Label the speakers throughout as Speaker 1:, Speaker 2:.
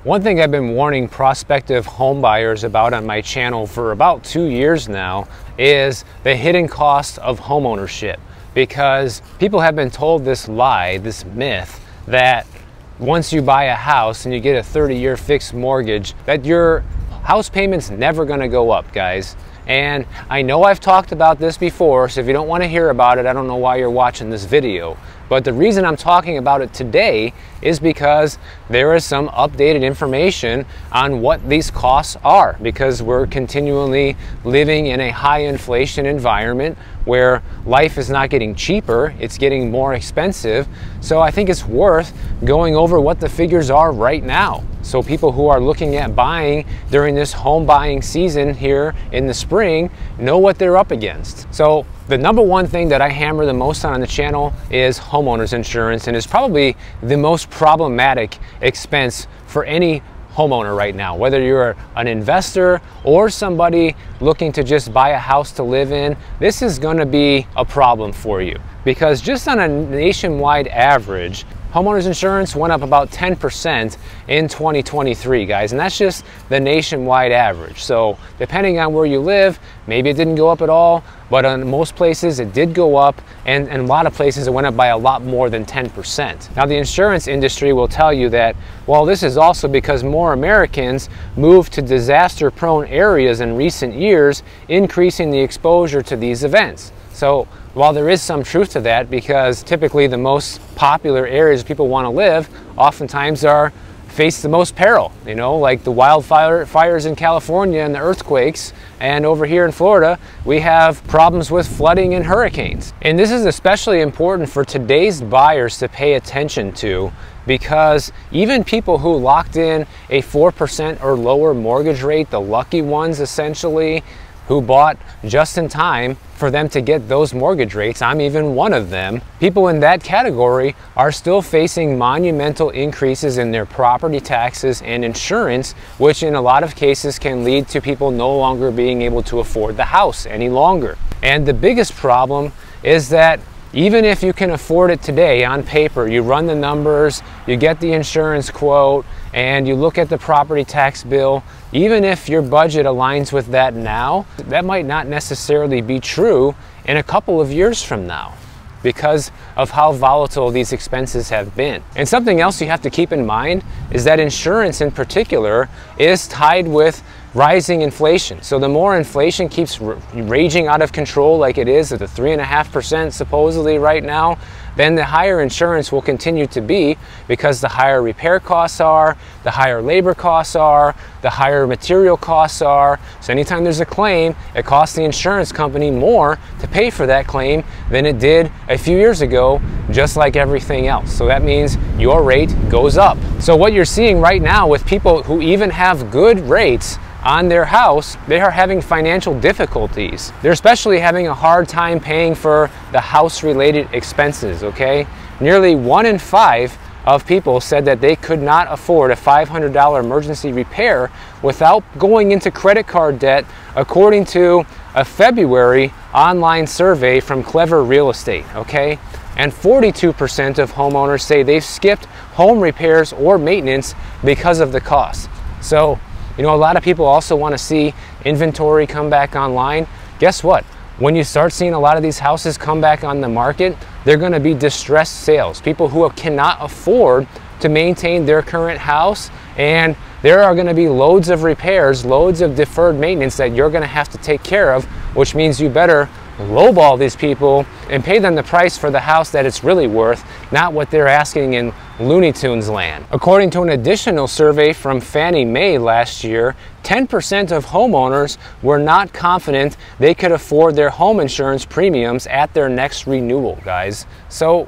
Speaker 1: One thing I've been warning prospective home buyers about on my channel for about 2 years now is the hidden cost of homeownership, because people have been told this lie, this myth, that once you buy a house and you get a 30-year fixed mortgage, that your house payment's never going to go up, guys. And I know I've talked about this before, so if you don't want to hear about it, I don't know why you're watching this video. But the reason I'm talking about it today is because there is some updated information on what these costs are, because we're continually living in a high inflation environment where life is not getting cheaper, it's getting more expensive. So I think it's worth going over what the figures are right now, so people who are looking at buying during this home buying season here in the spring know what they're up against. So the number one thing that I hammer the most on the channel is homeowners insurance, and it's probably the most problematic expense for any homeowner right now. Whether you're an investor or somebody looking to just buy a house to live in, this is going to be a problem for you, because just on a nationwide average, homeowners insurance went up about 10% in 2023, guys, and that's just the nationwide average. So depending on where you live, maybe it didn't go up at all, but in most places it did go up, and in a lot of places it went up by a lot more than 10%. Now the insurance industry will tell you that, well, this is also because more Americans moved to disaster-prone areas in recent years, increasing the exposure to these events. So while there is some truth to that, because typically the most popular areas people want to live oftentimes face the most peril, you know, like the wildfires in California and the earthquakes, and over here in Florida we have problems with flooding and hurricanes. And this is especially important for today's buyers to pay attention to, because even people who locked in a 4% or lower mortgage rate, the lucky ones essentially, who bought just in time for them to get those mortgage rates, I'm even one of them, people in that category are still facing monumental increases in their property taxes and insurance, which in a lot of cases can lead to people no longer being able to afford the house any longer. And the biggest problem is that even if you can afford it today on paper, you run the numbers, you get the insurance quote, and you look at the property tax bill, even if your budget aligns with that now, that might not necessarily be true in a couple of years from now, because of how volatile these expenses have been. And something else you have to keep in mind is that insurance in particular is tied with rising inflation. So the more inflation keeps raging out of control like it is at the 3.5% supposedly right now, then the higher insurance will continue to be, because the higher repair costs are, the higher labor costs are, the higher material costs are. So anytime there's a claim, it costs the insurance company more to pay for that claim than it did a few years ago, just like everything else. So that means your rate goes up. So what you're seeing right now with people who even have good rates on their house, they are having financial difficulties. They're especially having a hard time paying for the house-related expenses, okay? Nearly 1 in 5 of people said that they could not afford a $500 emergency repair without going into credit card debt, according to a February online survey from Clever Real Estate, okay? And 42% of homeowners say they've skipped home repairs or maintenance because of the cost. So, you know, a lot of people also want to see inventory come back online. Guess what? When you start seeing a lot of these houses come back on the market, they're going to be distressed sales. People who cannot afford to maintain their current house, and there are going to be loads of repairs, loads of deferred maintenance that you're going to have to take care of, which means you better lowball these people and pay them the price for the house that it's really worth, not what they're asking in Looney Tunes land. According to an additional survey from Fannie Mae last year, 10% of homeowners were not confident they could afford their home insurance premiums at their next renewal, guys. So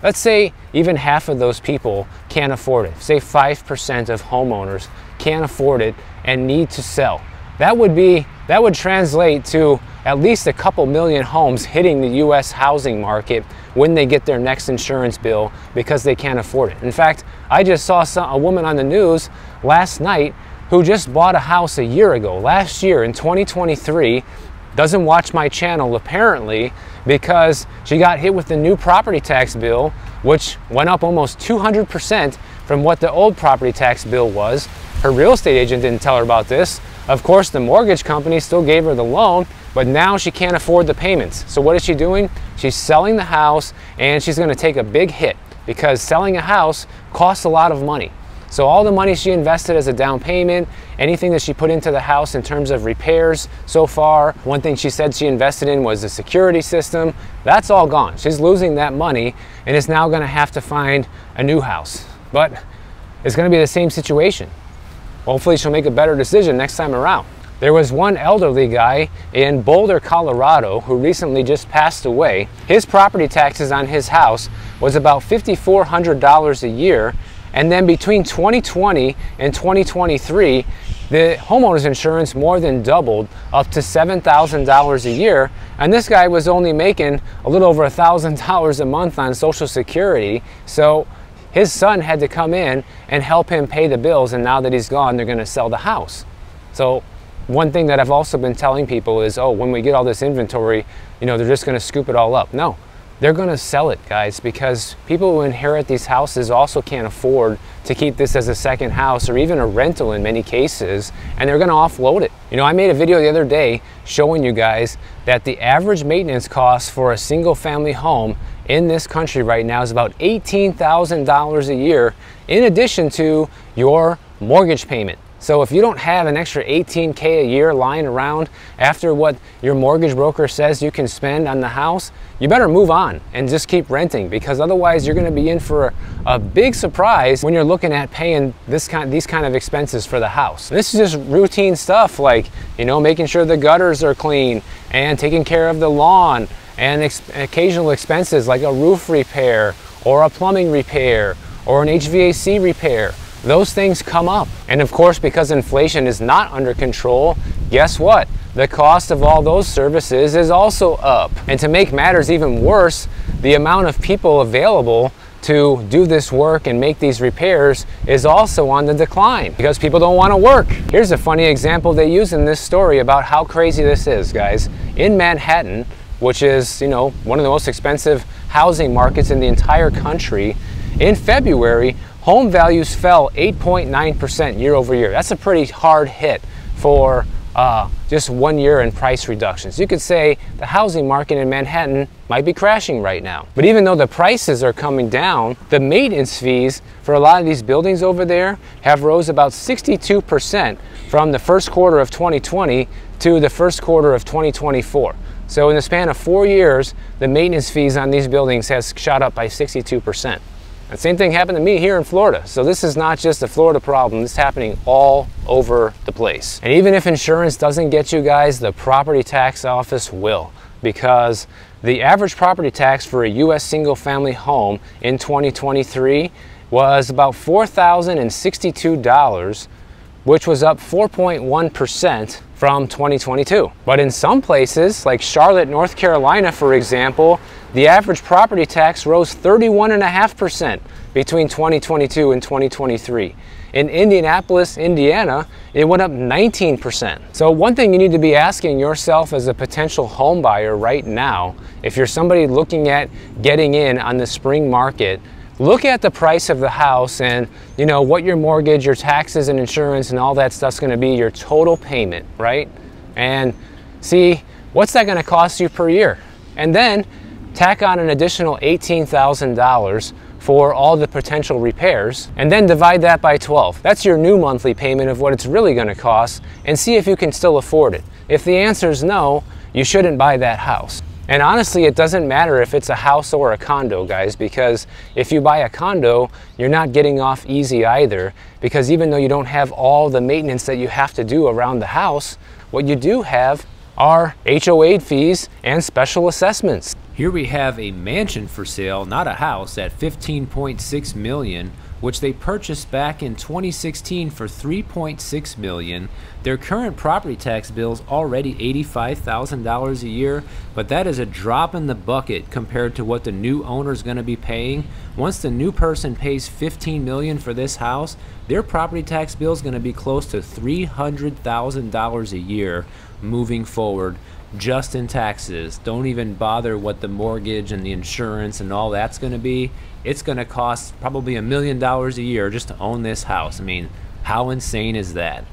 Speaker 1: let's say even half of those people can't afford it. Say 5% of homeowners can't afford it and need to sell. That would translate to at least a couple million homes hitting the U.S. housing market when they get their next insurance bill because they can't afford it. In fact, I just saw a woman on the news last night who just bought a house a year ago, last year in 2023, doesn't watch my channel apparently, because she got hit with the new property tax bill, which went up almost 200% from what the old property tax bill was. Her real estate agent didn't tell her about this. Of course, the mortgage company still gave her the loan, but now she can't afford the payments. So what is she doing? She's selling the house, and she's going to take a big hit because selling a house costs a lot of money. So all the money she invested as a down payment, anything that she put into the house in terms of repairs so far, one thing she said she invested in was the security system, that's all gone. She's losing that money and is now going to have to find a new house. But it's going to be the same situation. Hopefully she'll make a better decision next time around. There was one elderly guy in Boulder, Colorado, who recently just passed away. His property taxes on his house was about $5,400 a year. And then between 2020 and 2023, the homeowner's insurance more than doubled up to $7,000 a year. And this guy was only making a little over $1,000 a month on Social Security. So his son had to come in and help him pay the bills. And now that he's gone, they're going to sell the house. So one thing that I've also been telling people is, oh, when we get all this inventory, you know, they're just going to scoop it all up. No. They're going to sell it, guys, because people who inherit these houses also can't afford to keep this as a second house or even a rental in many cases, and they're going to offload it. You know, I made a video the other day showing you guys that the average maintenance cost for a single family home in this country right now is about $18,000 a year in addition to your mortgage payment. So if you don't have an extra $18K a year lying around after what your mortgage broker says you can spend on the house, you better move on and just keep renting, because otherwise you're going to be in for a big surprise when you're looking at paying these kind of expenses for the house. This is just routine stuff like, you know, making sure the gutters are clean and taking care of the lawn and occasional expenses like a roof repair or a plumbing repair or an HVAC repair. Those things come up. And of course, because inflation is not under control, guess what? The cost of all those services is also up. And to make matters even worse, the amount of people available to do this work and make these repairs is also on the decline because people don't want to work. Here's a funny example they use in this story about how crazy this is, guys. In Manhattan, which is, you know, one of the most expensive housing markets in the entire country, in February, home values fell 8.9% year over year. That's a pretty hard hit for just 1 year in price reductions. You could say the housing market in Manhattan might be crashing right now. But even though the prices are coming down, the maintenance fees for a lot of these buildings over there have rose about 62% from the first quarter of 2020 to the first quarter of 2024. So in the span of 4 years, the maintenance fees on these buildings has shot up by 62%. The same thing happened to me here in Florida. So this is not just a Florida problem, this is happening all over the place. And even if insurance doesn't get you guys, the property tax office will, because the average property tax for a US single family home in 2023 was about $4,062, which was up 4.1% from 2022. But in some places, like Charlotte, North Carolina, for example, the average property tax rose 31.5% between 2022 and 2023. In Indianapolis, Indiana, it went up 19%. So one thing you need to be asking yourself as a potential home buyer right now, if you're somebody looking at getting in on the spring market, look at the price of the house and, you know, what your mortgage, your taxes and insurance and all that stuff's going to be, your total payment, right? And see, what's that going to cost you per year? And then tack on an additional $18,000 for all the potential repairs, and then divide that by 12. That's your new monthly payment of what it's really going to cost, and see if you can still afford it. If the answer is no, you shouldn't buy that house. And honestly, it doesn't matter if it's a house or a condo, guys, because if you buy a condo, you're not getting off easy either, because even though you don't have all the maintenance that you have to do around the house, what you do have are HOA fees and special assessments. Here we have a mansion for sale, not a house, at $15.6 million, which they purchased back in 2016 for $3.6 million. Their current property tax bill is already $85,000 a year, but that is a drop in the bucket compared to what the new owner is going to be paying. Once the new person pays $15 million for this house, their property tax bill is going to be close to $300,000 a year moving forward just in taxes. Don't even bother what the mortgage and the insurance and all that's going to be. It's going to cost probably $1 million a year just to own this house. I mean, how insane is that?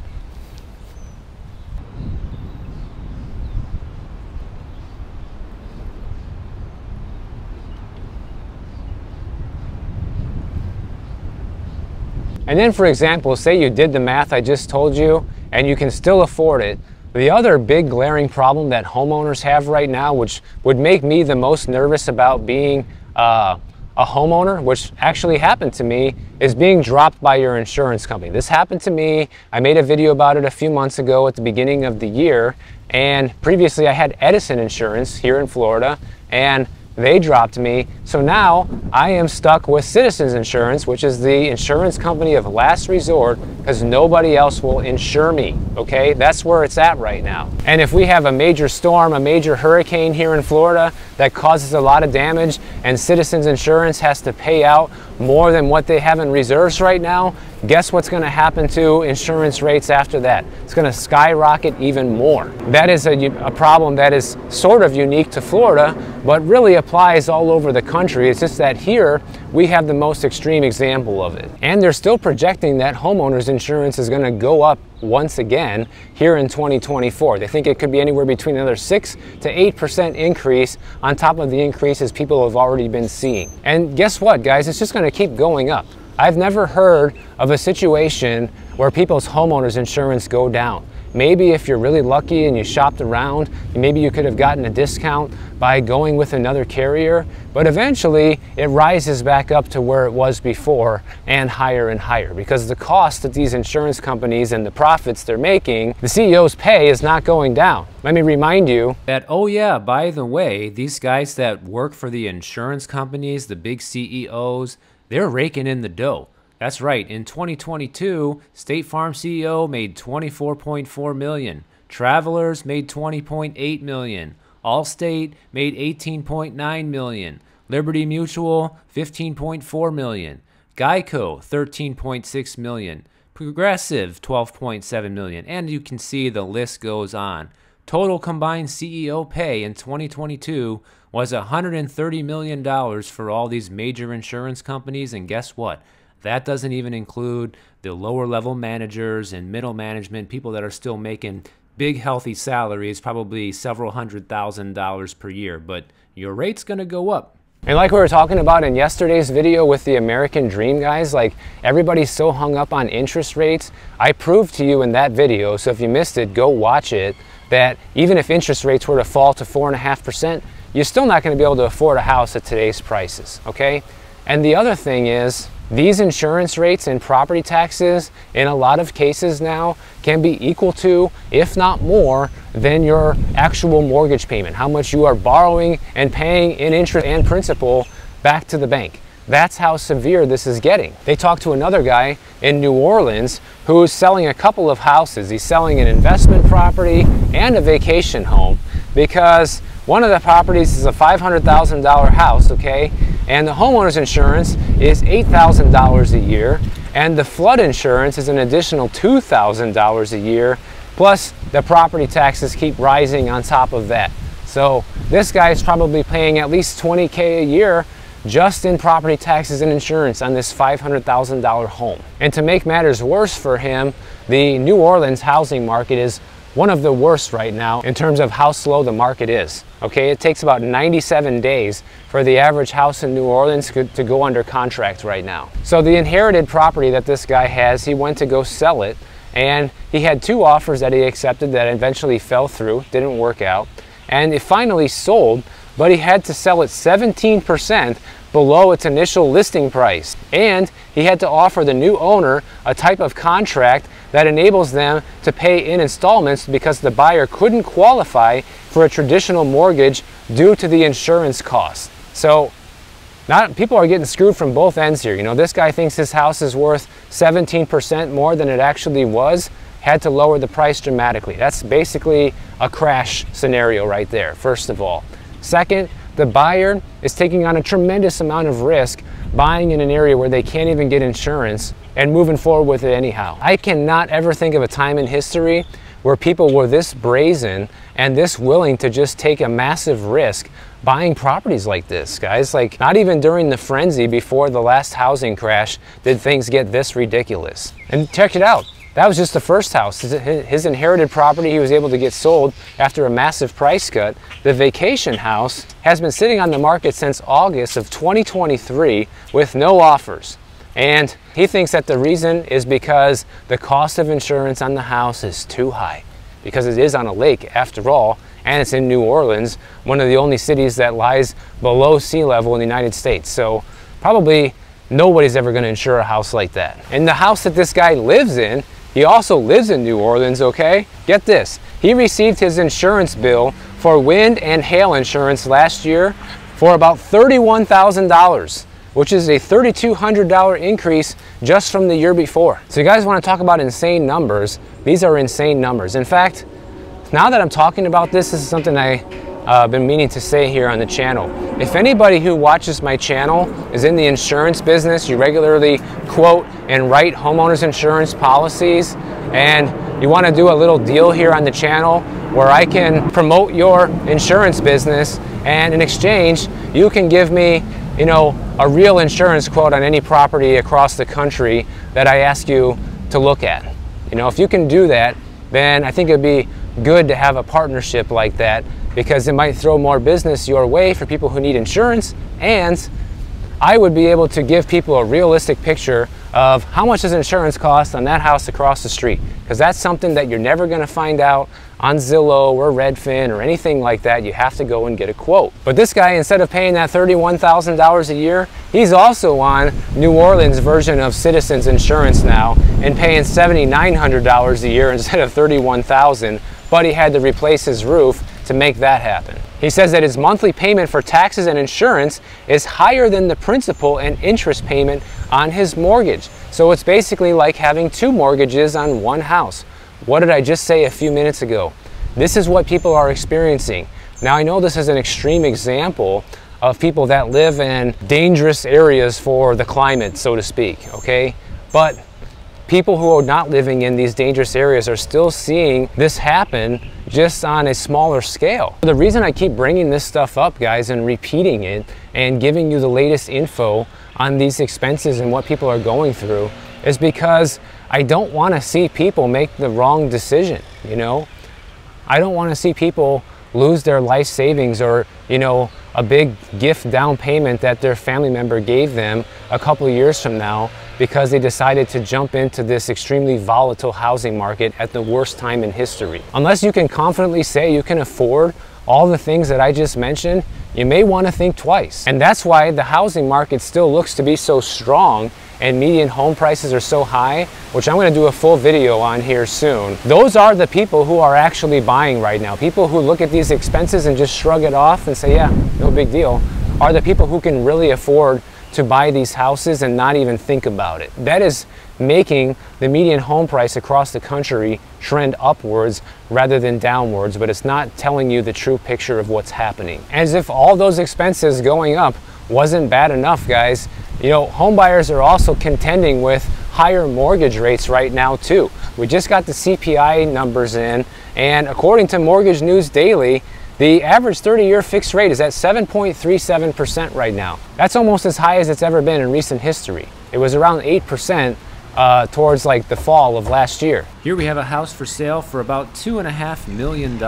Speaker 1: And then, for example, say you did the math I just told you and you can still afford it. The other big glaring problem that homeowners have right now, which would make me the most nervous about being a homeowner, which actually happened to me, is being dropped by your insurance company. This happened to me. I made a video about it a few months ago at the beginning of the year, and previously I had Edison Insurance here in Florida, and they dropped me. So now I am stuck with Citizens Insurance, which is the insurance company of last resort, because nobody else will insure me, okay? That's where it's at right now. And if we have a major storm, a major hurricane here in Florida that causes a lot of damage and Citizens Insurance has to pay out more than what they have in reserves right now, guess what's going to happen to insurance rates after that? It's going to skyrocket even more. That is a problem that is sort of unique to Florida, but really applies all over the country. It's just that here we have the most extreme example of it. And they're still projecting that homeowners insurance is going to go up once again here in 2024. They think it could be anywhere between another 6 to 8% increase on top of the increases people have already been seeing. And guess what, guys? It's just going to keep going up. I've never heard of a situation where people's homeowners insurance go down. Maybe if you're really lucky and you shopped around, maybe you could have gotten a discount by going with another carrier, but eventually it rises back up to where it was before and higher because the cost of these insurance companies and the profits they're making, the CEO's pay is not going down. Let me remind you that, oh yeah, by the way, these guys that work for the insurance companies, the big CEOs, they're raking in the dough. That's right. In 2022, State Farm CEO made $24.4 million. Travelers made $20.8 million. Allstate made $18.9 million. Liberty Mutual, $15.4 million. Geico, $13.6 million. Progressive, $12.7 million. And you can see the list goes on. Total combined CEO pay in 2022 was $130 million for all these major insurance companies, and guess what? That doesn't even include the lower level managers and middle management, people that are still making big healthy salaries, probably several $100,000 per year, but your rate's gonna go up. And like we were talking about in yesterday's video with the American Dream guys, like everybody's so hung up on interest rates. I proved to you in that video, so if you missed it, go watch it, that even if interest rates were to fall to 4.5%, you're still not going to be able to afford a house at today's prices, okay? And the other thing is, these insurance rates and property taxes, in a lot of cases now, can be equal to, if not more, than your actual mortgage payment, how much you are borrowing and paying in interest and principal back to the bank. That's how severe this is getting. They talked to another guy in New Orleans who's selling a couple of houses. He's selling an investment property and a vacation home because one of the properties is a $500,000 house, okay? And the homeowner's insurance is $8,000 a year, and the flood insurance is an additional $2,000 a year, plus the property taxes keep rising on top of that. So this guy is probably paying at least $20K a year just in property taxes and insurance on this $500,000 home. And to make matters worse for him, the New Orleans housing market is one of the worst right now in terms of how slow the market is. Okay, it takes about 97 days for the average house in New Orleans to go under contract right now. So the inherited property that this guy has, he went to go sell it, and he had 2 offers that he accepted that eventually fell through, didn't work out, and it finally sold, but he had to sell it 17% below its initial listing price. And he had to offer the new owner a type of contract that enables them to pay in installments because the buyer couldn't qualify for a traditional mortgage due to the insurance costs. So people are getting screwed from both ends here. You know, this guy thinks his house is worth 17% more than it actually was, had to lower the price dramatically. That's basically a crash scenario right there, first of all. Second, the buyer is taking on a tremendous amount of risk buying in an area where they can't even get insurance and moving forward with it anyhow. I cannot ever think of a time in history where people were this brazen and this willing to just take a massive risk buying properties like this, guys. Like, not even during the frenzy before the last housing crash did things get this ridiculous. And check it out. That was just the first house. His inherited property he was able to get sold after a massive price cut. The vacation house has been sitting on the market since August of 2023 with no offers. And he thinks that the reason is because the cost of insurance on the house is too high, because it is on a lake after all, and it's in New Orleans, one of the only cities that lies below sea level in the United States. So probably nobody's ever going to insure a house like that. And the house that this guy lives in, he also lives in New Orleans, okay? Get this, he received his insurance bill for wind and hail insurance last year for about $31,000. which is a $3,200 increase just from the year before. So you guys want to talk about insane numbers? These are insane numbers. In fact, now that I'm talking about this, this is something I've been meaning to say here on the channel. If anybody who watches my channel is in the insurance business, you regularly quote and write homeowners insurance policies, and you want to do a little deal here on the channel where I can promote your insurance business, and in exchange, you can give me, you know, a real insurance quote on any property across the country that I ask you to look at. You know, if you can do that, then I think it'd be good to have a partnership like that, because it might throw more business your way for people who need insurance, and I would be able to give people a realistic picture of how much does insurance cost on that house across the street, because that's something that you're never going to find out on Zillow or Redfin or anything like that. You have to go and get a quote. But this guy, instead of paying that $31,000 a year, he's also on New Orleans' version of Citizens Insurance now and paying $7,900 a year instead of $31,000, but he had to replace his roof to make that happen. He says that his monthly payment for taxes and insurance is higher than the principal and interest payment on his mortgage. So it's basically like having two mortgages on one house. What did I just say a few minutes ago? This is what people are experiencing. Now, I know this is an extreme example of people that live in dangerous areas for the climate, so to speak, okay? But people who are not living in these dangerous areas are still seeing this happen, just on a smaller scale. The reason I keep bringing this stuff up, guys, and repeating it and giving you the latest info on these expenses and what people are going through is because I don't want to see people make the wrong decision, you know? I don't want to see people lose their life savings or, you know, a big gift down payment that their family member gave them a couple of years from now because they decided to jump into this extremely volatile housing market at the worst time in history. Unless you can confidently say you can afford all the things that I just mentioned, you may want to think twice. And that's why the housing market still looks to be so strong and median home prices are so high, which I'm going to do a full video on here soon. Those are the people who are actually buying right now. People who look at these expenses and just shrug it off and say, yeah, no big deal, are the people who can really afford to buy these houses and not even think about it. That is making the median home price across the country trend upwards rather than downwards, but it's not telling you the true picture of what's happening. As if all those expenses going up wasn't bad enough, guys. You know, home buyers are also contending with higher mortgage rates right now too. We just got the CPI numbers in, and according to Mortgage News Daily, the average 30-year fixed rate is at 7.37% right now. That's almost as high as it's ever been in recent history. It was around 8% towards like the fall of last year. Here we have a house for sale for about $2.5 million,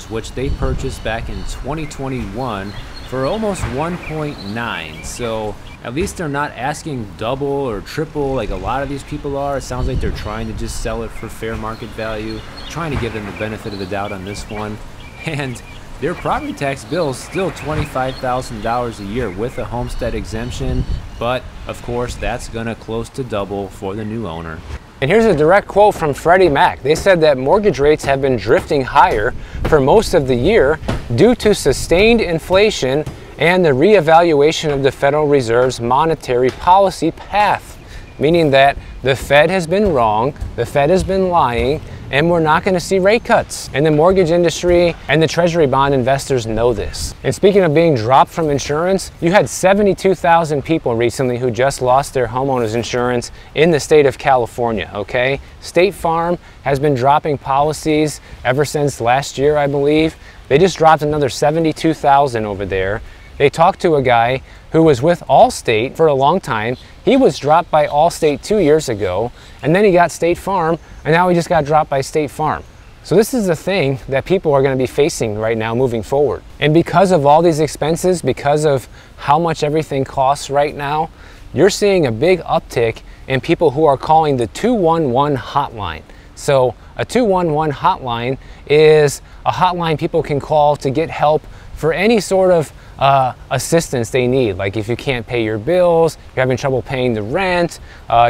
Speaker 1: which they purchased back in 2021 for almost 1.9. So at least they're not asking double or triple like a lot of these people are. It sounds like they're trying to just sell it for fair market value, trying to give them the benefit of the doubt on this one. And their property tax bill is still $25,000 a year with a homestead exemption, but of course that's gonna close to double for the new owner. And here's a direct quote from Freddie Mac. They said that mortgage rates have been drifting higher for most of the year due to sustained inflation and the reevaluation of the Federal Reserve's monetary policy path, meaning that the Fed has been wrong, the Fed has been lying, and we're not going to see rate cuts. And the mortgage industry and the treasury bond investors know this. And speaking of being dropped from insurance, you had 72,000 people recently who just lost their homeowners insurance in the state of California, okay? State Farm has been dropping policies ever since last year, I believe. They just dropped another 72,000 over there. They talked to a guy who was with Allstate for a long time. He was dropped by Allstate 2 years ago, and then he got State Farm, and now he just got dropped by State Farm. So this is the thing that people are going to be facing right now moving forward. And because of all these expenses, because of how much everything costs right now, you're seeing a big uptick in people who are calling the 211 hotline. So a 211 hotline is a hotline people can call to get help for any sort of assistance they need. Like if you can't pay your bills, you're having trouble paying the rent,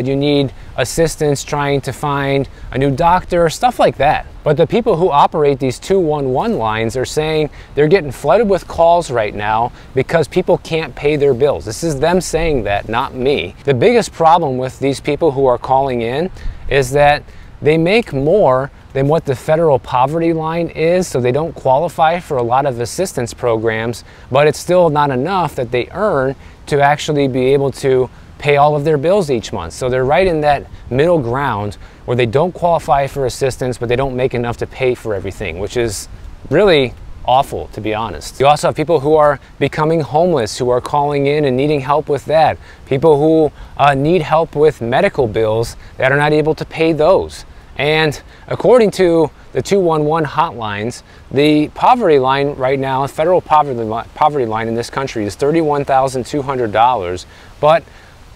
Speaker 1: you need assistance trying to find a new doctor, stuff like that. But the people who operate these 211 lines are saying they're getting flooded with calls right now because people can't pay their bills. This is them saying that, not me. The biggest problem with these people who are calling in is that they make more than what the federal poverty line is, so they don't qualify for a lot of assistance programs, but it's still not enough that they earn to actually be able to pay all of their bills each month. So they're right in that middle ground where they don't qualify for assistance, but they don't make enough to pay for everything, which is really awful, to be honest. You also have people who are becoming homeless, who are calling in and needing help with that. People who need help with medical bills that are not able to pay those. And according to the 211 hotlines, the poverty line right now, federal poverty line in this country is $31,200. But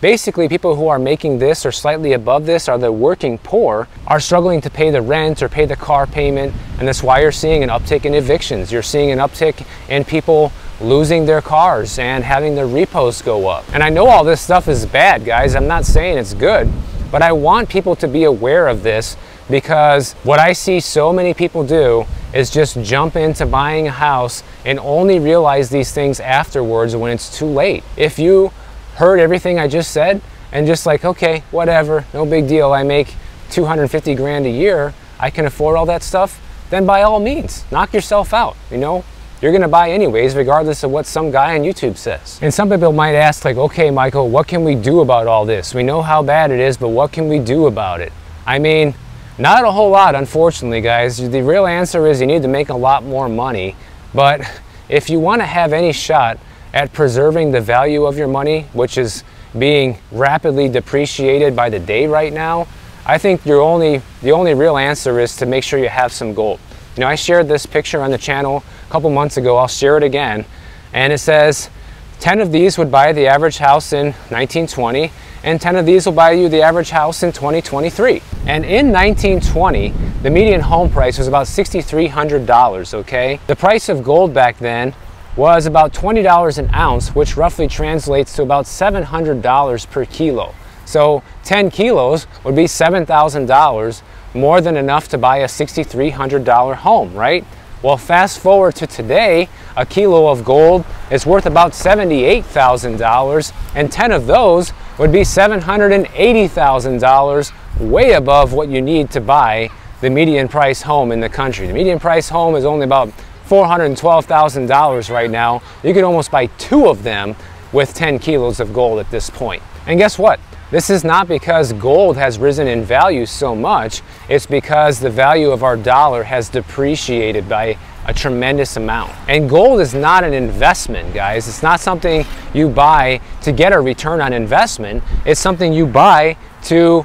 Speaker 1: basically people who are making this or slightly above this, are the working poor, are struggling to pay the rent or pay the car payment. And that's why you're seeing an uptick in evictions. You're seeing an uptick in people losing their cars and having their repos go up. And I know all this stuff is bad, guys. I'm not saying it's good, but I want people to be aware of this, because what I see so many people do is just jump into buying a house and only realize these things afterwards when it's too late. If you heard everything I just said and just like, okay, whatever, no big deal, I make 250 grand a year, I can afford all that stuff, then by all means, knock yourself out, you know? You're gonna buy anyways, regardless of what some guy on YouTube says. And some people might ask like, okay, Michael, what can we do about all this? We know how bad it is, but what can we do about it? I mean, not a whole lot, unfortunately, guys. The real answer is you need to make a lot more money. But if you want to have any shot at preserving the value of your money, which is being rapidly depreciated by the day right now, I think the only real answer is to make sure you have some gold. You know, I shared this picture on the channel a couple months ago. I'll share it again. And it says 10 of these would buy the average house in 1920. And 10 of these will buy you the average house in 2023. And in 1920, the median home price was about $6,300, okay? The price of gold back then was about $20 an ounce, which roughly translates to about $700 per kilo. So 10 kilos would be $7,000, more than enough to buy a $6,300 home, right? Well, fast forward to today, a kilo of gold is worth about $78,000, and 10 of those would be $780,000, way above what you need to buy the median price home in the country. The median price home is only about $412,000 right now. You could almost buy 2 of them with 10 kilos of gold at this point. And guess what? This is not because gold has risen in value so much, it's because the value of our dollar has depreciated by a tremendous amount. And gold is not an investment, guys. It's not something you buy to get a return on investment. It's something you buy to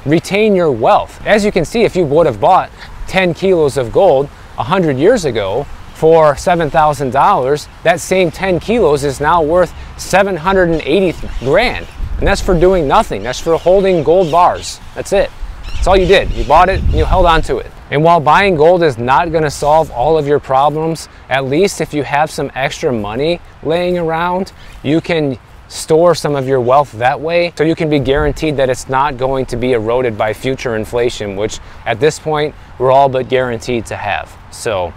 Speaker 1: retain your wealth. As you can see, if you would have bought 10 kilos of gold 100 years ago for $7,000, that same 10 kilos is now worth 780 grand. And that's for doing nothing. That's for holding gold bars. That's it. That's all you did. You bought it and you held on to it. And while buying gold is not going to solve all of your problems, at least if you have some extra money laying around, you can store some of your wealth that way, so you can be guaranteed that it's not going to be eroded by future inflation, which at this point we're all but guaranteed to have. So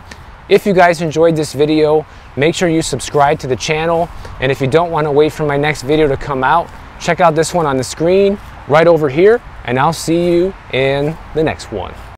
Speaker 1: if you guys enjoyed this video, make sure you subscribe to the channel, and if you don't want to wait for my next video to come out, check out this one on the screen right over here, and I'll see you in the next one.